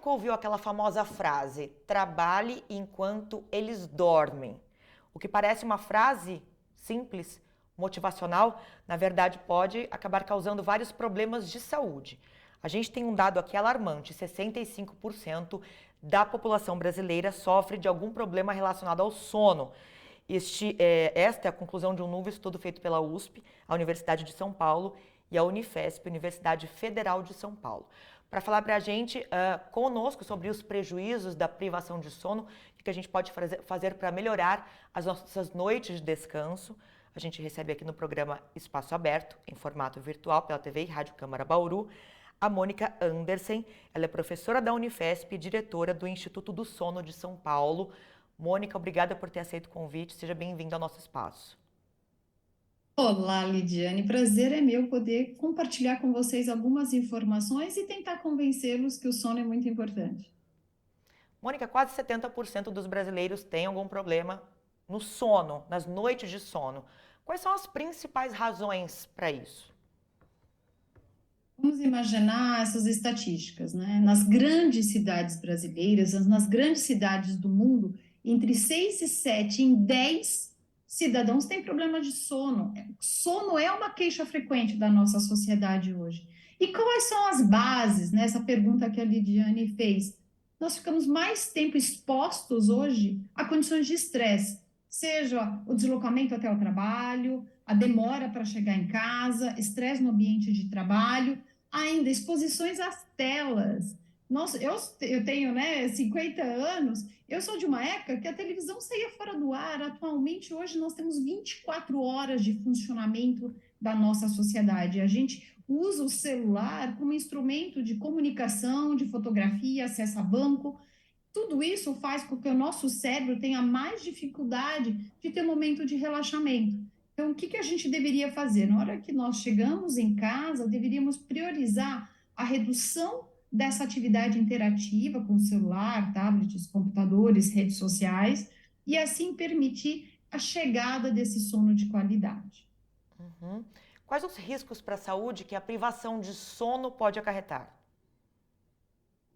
nunca ouviu aquela famosa frase, trabalhe enquanto eles dormem? O que parece uma frase simples, motivacional, na verdade pode acabar causando vários problemas de saúde. A gente tem um dado aqui alarmante, 65% da população brasileira sofre de algum problema relacionado ao sono. Esta é a conclusão de um novo estudo feito pela USP, a Universidade de São Paulo, e a Unifesp, Universidade Federal de São Paulo. Para falar para a gente conosco sobre os prejuízos da privação de sono, o que a gente pode fazer para melhorar as nossas noites de descanso, a gente recebe aqui no programa Espaço Aberto, em formato virtual, pela TV e Rádio Câmara Bauru, a Mônica Andersen. Ela é professora da Unifesp e diretora do Instituto do Sono de São Paulo. Mônica, obrigada por ter aceito o convite. Seja bem-vinda ao nosso espaço. Olá, Lidiane. Prazer é meu poder compartilhar com vocês algumas informações e tentar convencê-los que o sono é muito importante. Mônica, quase 70% dos brasileiros têm algum problema no sono, nas noites de sono. Quais são as principais razões para isso? Vamos imaginar essas estatísticas, né? Nas grandes cidades brasileiras, nas grandes cidades do mundo, entre 6 e 7 em 10 cidadãos têm problema de sono. Sono é uma queixa frequente da nossa sociedade hoje. E quais são as bases, né? Essa pergunta que a Lidiane fez. Nós ficamos mais tempo expostos hoje a condições de estresse, seja o deslocamento até o trabalho, a demora para chegar em casa, estresse no ambiente de trabalho, ainda exposições às telas. Nossa, eu tenho, né, 50 anos, eu sou de uma época que a televisão saía fora do ar. Atualmente, hoje, nós temos 24 horas de funcionamento da nossa sociedade. A gente usa o celular como instrumento de comunicação, de fotografia, acesso a banco. Tudo isso faz com que o nosso cérebro tenha mais dificuldade de ter um momento de relaxamento. Então, o que a gente deveria fazer? Na hora que nós chegamos em casa, deveríamos priorizar a redução dessa atividade interativa com o celular, tablets, computadores, redes sociais, e assim permitir a chegada desse sono de qualidade. Uhum. Quais os riscos para a saúde que a privação de sono pode acarretar?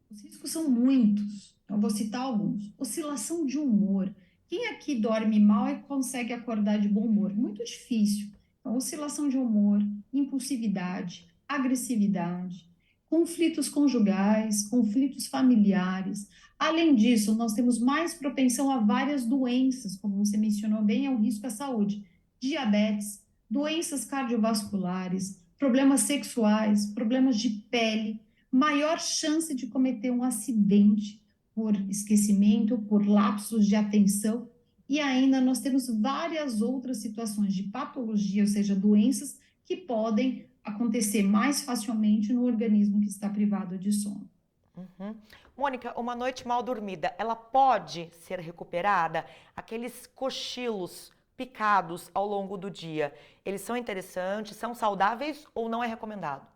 Os riscos são muitos, eu vou citar alguns. Oscilação de humor. Quem aqui dorme mal e consegue acordar de bom humor? Muito difícil. Então, oscilação de humor, impulsividade, agressividade, conflitos conjugais, conflitos familiares. Além disso, nós temos mais propensão a várias doenças, como você mencionou bem, é o risco à saúde. Diabetes, doenças cardiovasculares, problemas sexuais, problemas de pele, maior chance de cometer um acidente por esquecimento, por lapsos de atenção, e ainda nós temos várias outras situações de patologia, ou seja, doenças que podem acontecer mais facilmente no organismo que está privado de sono. Uhum. Mônica, uma noite mal dormida, ela pode ser recuperada? Aqueles cochilos picados ao longo do dia, eles são interessantes, são saudáveis ou não é recomendado?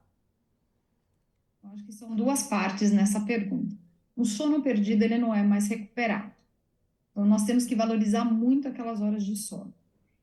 Eu acho que são duas partes nessa pergunta. O sono perdido, ele não é mais recuperado. Então, nós temos que valorizar muito aquelas horas de sono.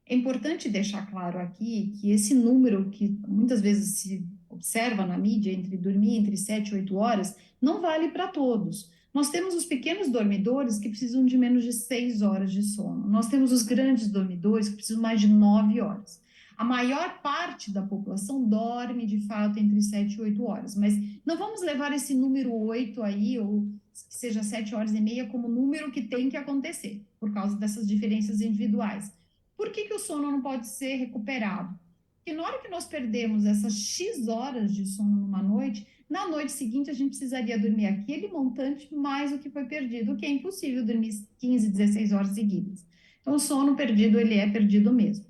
É importante deixar claro aqui que esse número que muitas vezes se observa na mídia, entre dormir entre 7 e 8 horas, não vale para todos. Nós temos os pequenos dormidores que precisam de menos de 6 horas de sono. Nós temos os grandes dormidores que precisam mais de 9 horas. A maior parte da população dorme, de fato, entre 7 e 8 horas, mas não vamos levar esse número 8 aí, ou que seja 7 horas e meia, como número que tem que acontecer, por causa dessas diferenças individuais. Por que o sono não pode ser recuperado? Porque na hora que nós perdemos essas X horas de sono numa noite, na noite seguinte a gente precisaria dormir aquele montante mais o que foi perdido, o que é impossível dormir 15, 16 horas seguidas. Então, o sono perdido, ele é perdido mesmo.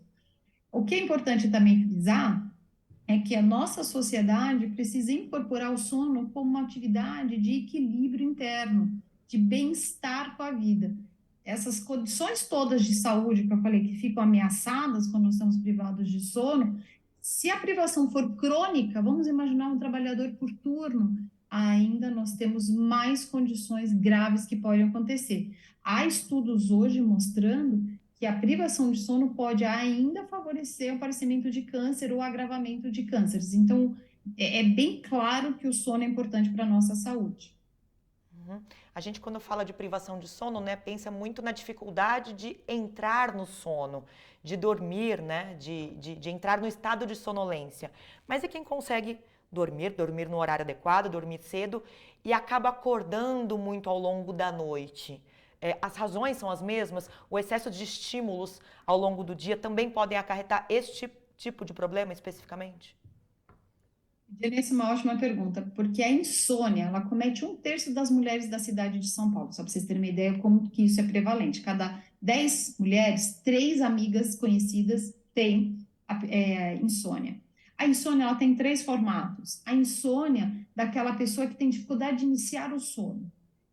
O que é importante também frisar é que a nossa sociedade precisa incorporar o sono como uma atividade de equilíbrio interno, de bem-estar com a vida. Essas condições todas de saúde que eu falei que ficam ameaçadas quando nós estamos privados de sono, se a privação for crônica, vamos imaginar um trabalhador por turno, ainda nós temos mais condições graves que podem acontecer. Há estudos hoje mostrando que a privação de sono pode ainda favorecer o aparecimento de câncer ou agravamento de cânceres. Então, é bem claro que o sono é importante para a nossa saúde. Uhum. A gente, quando fala de privação de sono, né, pensa muito na dificuldade de entrar no sono, de dormir, né, de entrar no estado de sonolência. Mas e quem consegue dormir no horário adequado, dormir cedo e acaba acordando muito ao longo da noite? As razões são as mesmas? O excesso de estímulos ao longo do dia também podem acarretar este tipo de problema especificamente? Essa é uma ótima pergunta, porque a insônia, ela comete um terço das mulheres da cidade de São Paulo, só para vocês terem uma ideia como que isso é prevalente. Cada 10 mulheres, 3 amigas conhecidas têm insônia. A insônia, ela tem 3 formatos. A insônia daquela pessoa que tem dificuldade de iniciar o sono.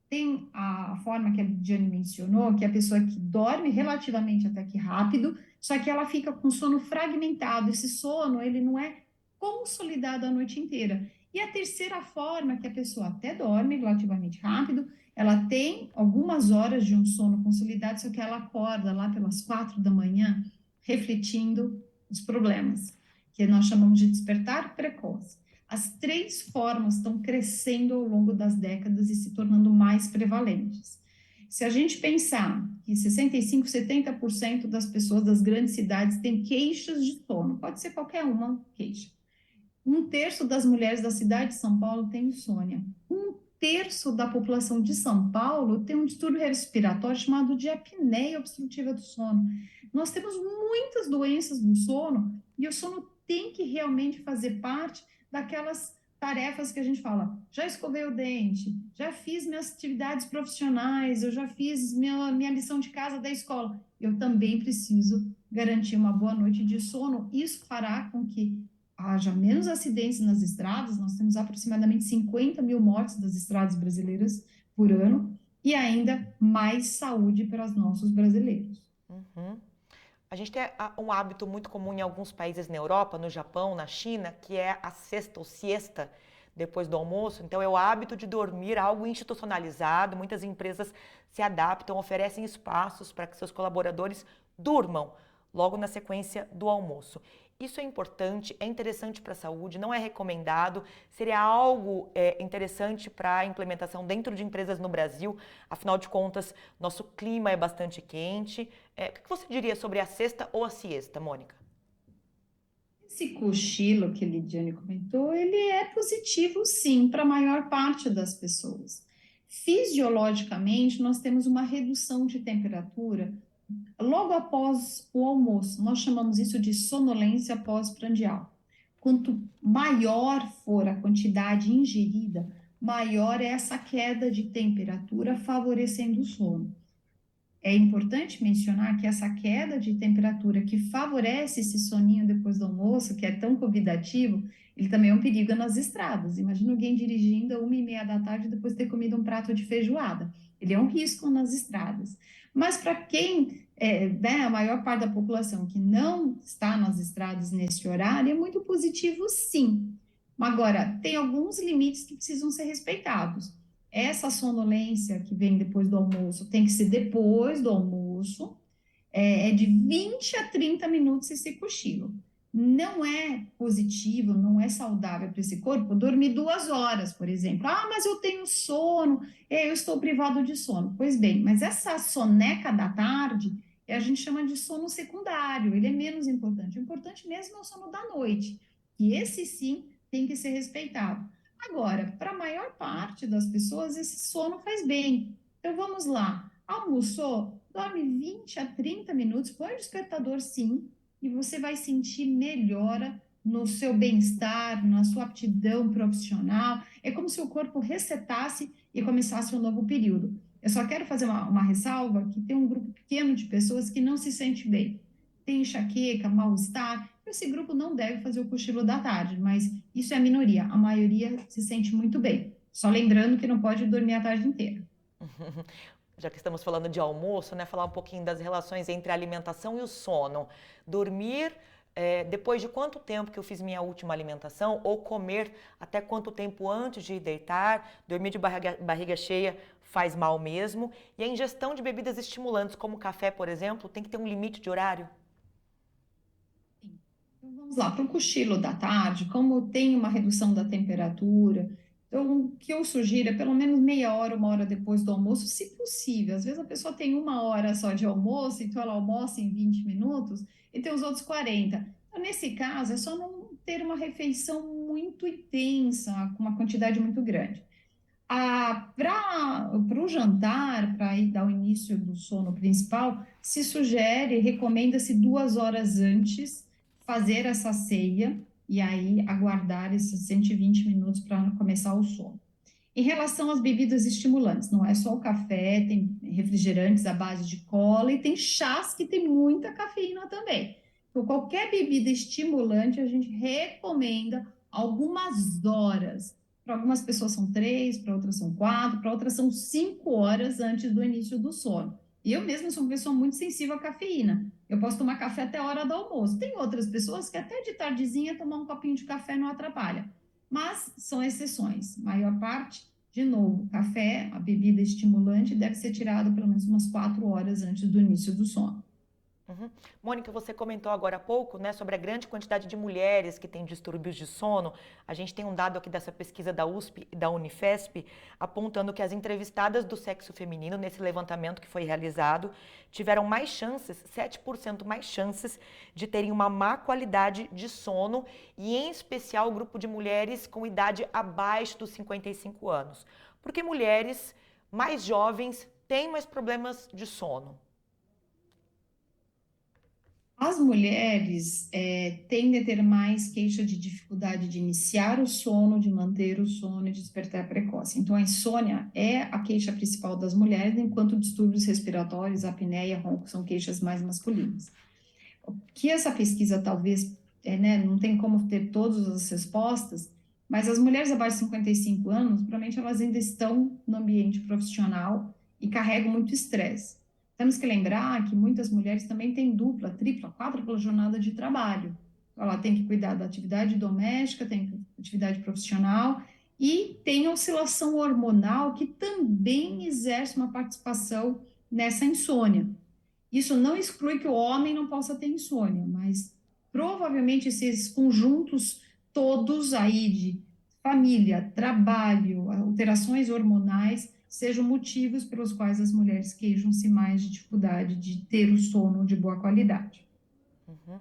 Tem a forma que a Lidiane mencionou, que é a pessoa que dorme relativamente até que rápido, só que ela fica com sono fragmentado. Esse sono, ele não é consolidado a noite inteira. E a terceira forma, que a pessoa até dorme relativamente rápido, ela tem algumas horas de um sono consolidado, só que ela acorda lá pelas 4 da manhã, refletindo os problemas, que nós chamamos de despertar precoce. As 3 formas estão crescendo ao longo das décadas e se tornando mais prevalentes. Se a gente pensar que 65, 70% das pessoas das grandes cidades têm queixas de sono, pode ser qualquer uma queixa. Um terço das mulheres da cidade de São Paulo tem insônia. Um terço da população de São Paulo tem um distúrbio respiratório chamado de apneia obstrutiva do sono. Nós temos muitas doenças do sono e o sono tem que realmente fazer parte daquelas tarefas que a gente fala, já escovei o dente, já fiz minhas atividades profissionais, eu já fiz minha lição de casa da escola. Eu também preciso garantir uma boa noite de sono. Isso fará com que haja menos acidentes nas estradas, nós temos aproximadamente 50 mil mortes das estradas brasileiras por ano, e ainda mais saúde para os nossos brasileiros. Uhum. A gente tem um hábito muito comum em alguns países na Europa, no Japão, na China, que é a sesta ou siesta depois do almoço. Então, é o hábito de dormir, algo institucionalizado. Muitas empresas se adaptam, oferecem espaços para que seus colaboradores durmam logo na sequência do almoço. Isso é importante, é interessante para a saúde, não é recomendado, seria algo interessante para a implementação dentro de empresas no Brasil, afinal de contas, nosso clima é bastante quente. O que você diria sobre a sexta ou a siesta, Mônica? Esse cochilo que a Lidiane comentou, ele é positivo, sim, para a maior parte das pessoas. Fisiologicamente, nós temos uma redução de temperatura logo após o almoço. Nós chamamos isso de sonolência pós-prandial. Quanto maior for a quantidade ingerida, maior é essa queda de temperatura, favorecendo o sono. É importante mencionar que essa queda de temperatura que favorece esse soninho depois do almoço, que é tão convidativo, ele também é um perigo nas estradas. Imagina alguém dirigindo a 1h30 da tarde depois de ter comido um prato de feijoada. Ele é um risco nas estradas. Mas para quem né, a maior parte da população que não está nas estradas nesse horário, é muito positivo, sim. Agora, tem alguns limites que precisam ser respeitados. Essa sonolência que vem depois do almoço tem que ser depois do almoço, é de 20 a 30 minutos esse cochilo. Não é positivo, não é saudável para esse corpo dormir 2 horas, por exemplo. Ah, mas eu tenho sono, eu estou privado de sono. Pois bem, mas essa soneca da tarde, a gente chama de sono secundário, ele é menos importante. O importante mesmo é o sono da noite, e esse sim tem que ser respeitado. Agora, para a maior parte das pessoas, esse sono faz bem. Então vamos lá. Almoçou, dorme 20 a 30 minutos, põe o despertador sim, e você vai sentir melhora no seu bem-estar, na sua aptidão profissional. É como se o corpo resetasse e começasse um novo período. Eu só quero fazer uma ressalva que tem um grupo pequeno de pessoas que não se sente bem. Tem enxaqueca, mal-estar. Esse grupo não deve fazer o cochilo da tarde, mas isso é a minoria. A maioria se sente muito bem. Só lembrando que não pode dormir a tarde inteira. Já que estamos falando de almoço, né, falar um pouquinho das relações entre a alimentação e o sono. Dormir depois de quanto tempo que eu fiz minha última alimentação, ou comer até quanto tempo antes de ir deitar. Dormir de barriga cheia faz mal mesmo. E a ingestão de bebidas estimulantes, como café, por exemplo, tem que ter um limite de horário. Então, vamos lá, para o cochilo da tarde, como tem uma redução da temperatura, Então, o que eu sugiro é pelo menos meia hora, uma hora depois do almoço, se possível. Às vezes a pessoa tem uma hora só de almoço, então ela almoça em 20 minutos e tem os outros 40. Então, nesse caso, é só não ter uma refeição muito intensa, com uma quantidade muito grande. Para o jantar, para ir dar o início do sono principal, se sugere, recomenda-se 2 horas antes fazer essa ceia e aí aguardar esses 120 minutos para começar o sono. Em relação às bebidas estimulantes, não é só o café, tem refrigerantes à base de cola e tem chás que tem muita cafeína também. Então, qualquer bebida estimulante a gente recomenda algumas horas. Para algumas pessoas são 3, para outras são 4, para outras são 5 horas antes do início do sono. E eu mesma sou uma pessoa muito sensível à cafeína. Eu posso tomar café até a hora do almoço. Tem outras pessoas que até de tardezinha tomar um copinho de café não atrapalha. Mas são exceções. A maior parte, de novo, café, a bebida estimulante, deve ser tirada pelo menos umas 4 horas antes do início do sono. Uhum. Mônica, você comentou agora há pouco, né, sobre a grande quantidade de mulheres que têm distúrbios de sono. A gente tem um dado aqui dessa pesquisa da USP e da Unifesp, apontando que as entrevistadas do sexo feminino, nesse levantamento que foi realizado, tiveram mais chances, 7% mais chances, de terem uma má qualidade de sono, e em especial o grupo de mulheres com idade abaixo dos 55 anos. Porque mulheres mais jovens têm mais problemas de sono. As mulheres tendem a ter mais queixa de dificuldade de iniciar o sono, de manter o sono e de despertar precoce. Então, a insônia é a queixa principal das mulheres, enquanto distúrbios respiratórios, apneia, ronco são queixas mais masculinas. O que essa pesquisa talvez, né, não tem como ter todas as respostas, mas as mulheres abaixo de 55 anos, provavelmente elas ainda estão no ambiente profissional e carregam muito estresse. Temos que lembrar que muitas mulheres também têm dupla, tripla, quádrupla jornada de trabalho. Ela tem que cuidar da atividade doméstica, tem atividade profissional e tem oscilação hormonal que também exerce uma participação nessa insônia. Isso não exclui que o homem não possa ter insônia, mas provavelmente esses conjuntos todos aí de família, trabalho, alterações hormonais sejam motivos pelos quais as mulheres queixam-se mais de dificuldade de ter o sono de boa qualidade. Uhum.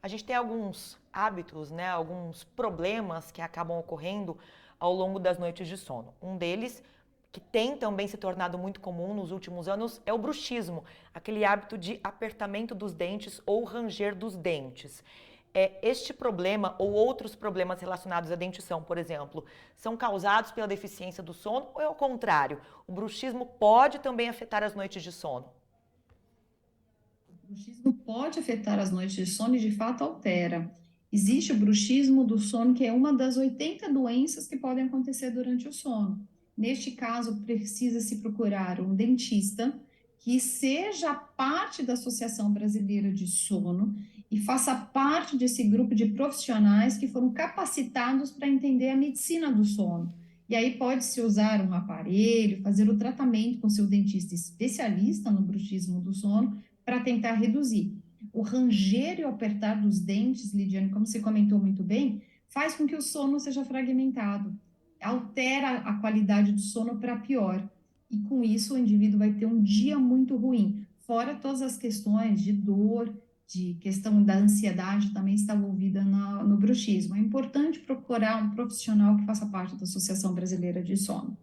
A gente tem alguns hábitos, né, alguns problemas que acabam ocorrendo ao longo das noites de sono. Um deles, que tem também se tornado muito comum nos últimos anos, é o bruxismo, aquele hábito de apertamento dos dentes ou ranger dos dentes. Este problema ou outros problemas relacionados à dentição, por exemplo, são causados pela deficiência do sono ou é o contrário? O bruxismo pode também afetar as noites de sono? O bruxismo pode afetar as noites de sono e de fato altera. Existe o bruxismo do sono, que é uma das 80 doenças que podem acontecer durante o sono. Neste caso, precisa se procurar um dentista que seja parte da Associação Brasileira de Sono e faça parte desse grupo de profissionais que foram capacitados para entender a medicina do sono. E aí pode-se usar um aparelho, fazer o tratamento com seu dentista especialista no bruxismo do sono para tentar reduzir. O ranger e o apertar dos dentes, Lidiane, como você comentou muito bem, faz com que o sono seja fragmentado, altera a qualidade do sono para pior. E com isso o indivíduo vai ter um dia muito ruim. Fora todas as questões de dor, de questão da ansiedade também está envolvida no bruxismo. É importante procurar um profissional que faça parte da Associação Brasileira de Sono.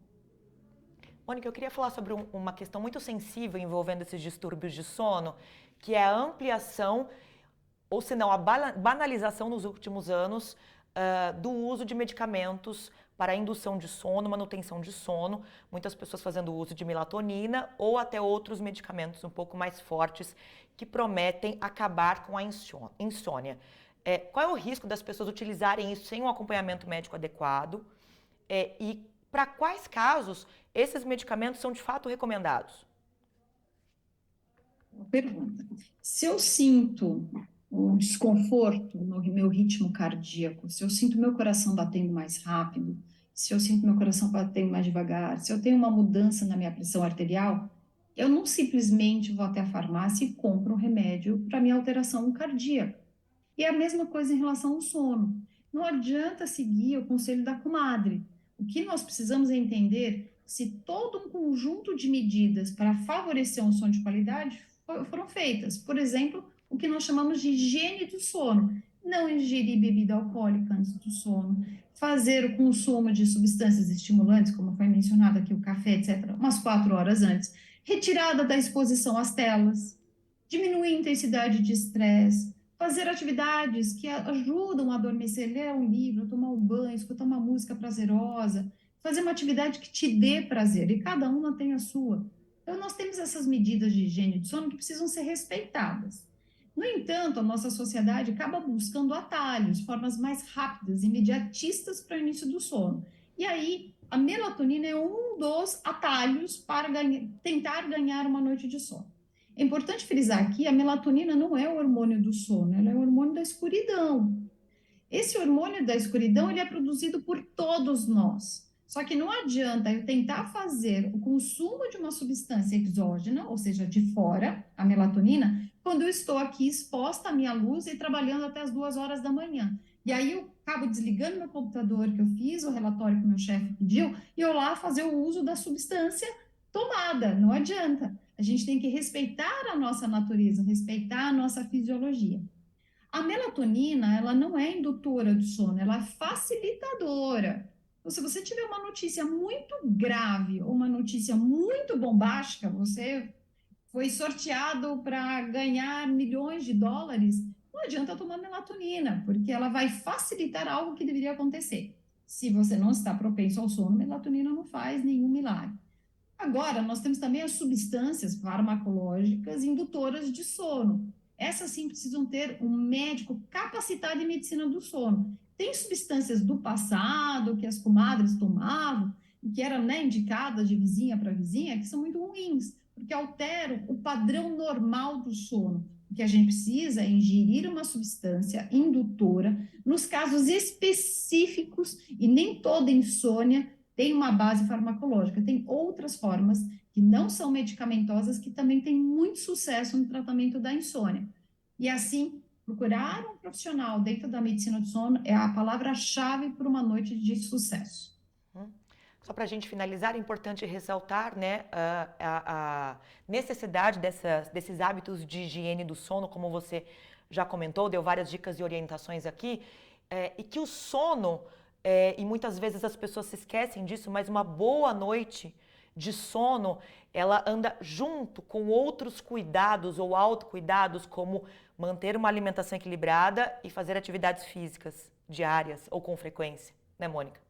Mônica, eu queria falar sobre uma questão muito sensível envolvendo esses distúrbios de sono, que é a ampliação, ou se não, a banalização nos últimos anos do uso de medicamentos para a indução de sono, manutenção de sono, muitas pessoas fazendo uso de melatonina ou até outros medicamentos um pouco mais fortes que prometem acabar com a insônia. Qual é o risco das pessoas utilizarem isso sem um acompanhamento médico adequado? E para quais casos esses medicamentos são de fato recomendados? Pergunta: se eu sinto um desconforto no meu ritmo cardíaco, se eu sinto meu coração batendo mais rápido, se eu sinto meu coração batendo mais devagar, se eu tenho uma mudança na minha pressão arterial, eu não simplesmente vou até a farmácia e compro um remédio para minha alteração cardíaca. E é a mesma coisa em relação ao sono. Não adianta seguir o conselho da comadre. O que nós precisamos é entender se todo um conjunto de medidas para favorecer um sono de qualidade foram feitas. Por exemplo, o que nós chamamos de higiene do sono. Não ingerir bebida alcoólica antes do sono, fazer o consumo de substâncias estimulantes, como foi mencionado aqui, o café, etc., umas 4 horas antes. Retirada da exposição às telas, diminuir a intensidade de estresse, fazer atividades que ajudam a adormecer, ler um livro, tomar um banho, escutar uma música prazerosa, fazer uma atividade que te dê prazer, e cada uma tem a sua. Então, nós temos essas medidas de higiene de sono que precisam ser respeitadas. No entanto, a nossa sociedade acaba buscando atalhos, formas mais rápidas, imediatistas para o início do sono. E aí, a melatonina é um dos atalhos para tentar ganhar uma noite de sono. É importante frisar que a melatonina não é o hormônio do sono, ela é o hormônio da escuridão. Esse hormônio da escuridão ele é produzido por todos nós. Só que não adianta eu tentar fazer o consumo de uma substância exógena, ou seja, de fora, a melatonina, quando eu estou aqui exposta à minha luz e trabalhando até as 2 horas da manhã. E aí eu acabo desligando meu computador que eu fiz, o relatório que o meu chefe pediu, e eu lá fazer o uso da substância tomada. Não adianta. A gente tem que respeitar a nossa natureza, respeitar a nossa fisiologia. A melatonina, ela não é indutora do sono, ela é facilitadora. Então, se você tiver uma notícia muito grave ou uma notícia muito bombástica, você foi sorteado para ganhar milhões de dólares, não adianta tomar melatonina, porque ela vai facilitar algo que deveria acontecer. Se você não está propenso ao sono, melatonina não faz nenhum milagre. Agora, nós temos também as substâncias farmacológicas indutoras de sono. Essas sim precisam ter um médico capacitado em medicina do sono. Tem substâncias do passado que as comadres tomavam, e que eram, né, indicadas de vizinha para vizinha, que são muito ruins, porque alteram o padrão normal do sono. O que a gente precisa é ingerir uma substância indutora nos casos específicos, e nem toda insônia tem uma base farmacológica, tem outras formas que não são medicamentosas que também têm muito sucesso no tratamento da insônia. E assim, procurar um profissional dentro da medicina do sono é a palavra-chave para uma noite de sucesso. Só para a gente finalizar, é importante ressaltar, né, a necessidade desses hábitos de higiene do sono, como você já comentou, deu várias dicas e orientações aqui, e que o sono, e muitas vezes as pessoas se esquecem disso, mas uma boa noite de sono, ela anda junto com outros cuidados ou autocuidados, como manter uma alimentação equilibrada e fazer atividades físicas diárias ou com frequência, né, Mônica?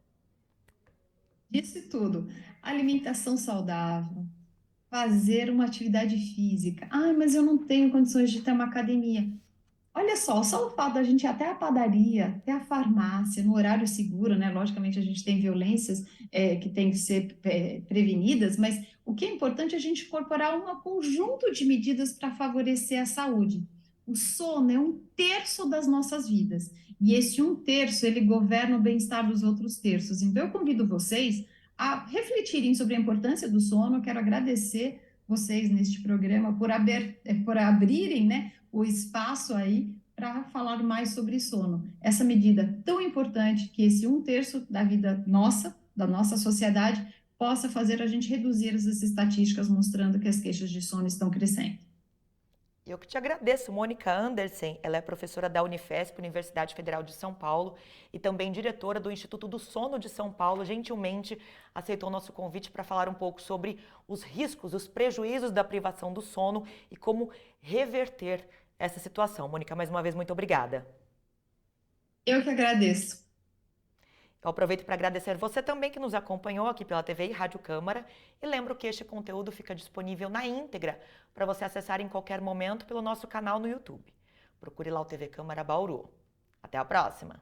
Disse tudo. Alimentação saudável, fazer uma atividade física. Ah, mas eu não tenho condições de ter uma academia. Olha só o fato da gente ir até a padaria, até a farmácia, no horário seguro, né? Logicamente, a gente tem violências que têm que ser prevenidas, mas o que é importante é a gente incorporar um conjunto de medidas para favorecer a saúde. O sono é 1/3 das nossas vidas, e esse 1/3, ele governa o bem-estar dos outros terços. Então, eu convido vocês a refletirem sobre a importância do sono. Eu quero agradecer vocês neste programa por abrirem, né, o espaço aí para falar mais sobre sono. Essa medida tão importante que esse 1/3 da vida nossa, da nossa sociedade, possa fazer a gente reduzir essas estatísticas mostrando que as queixas de sono estão crescendo. Eu que te agradeço, Mônica Andersen. Ela é professora da Unifesp, Universidade Federal de São Paulo, e também diretora do Instituto do Sono de São Paulo. Gentilmente aceitou o nosso convite para falar um pouco sobre os riscos, os prejuízos da privação do sono e como reverter essa situação. Mônica, mais uma vez, muito obrigada. Eu que agradeço. Eu aproveito para agradecer você também que nos acompanhou aqui pela TV e Rádio Câmara, e lembro que este conteúdo fica disponível na íntegra para você acessar em qualquer momento pelo nosso canal no YouTube. Procure lá o TV Câmara Bauru. Até a próxima!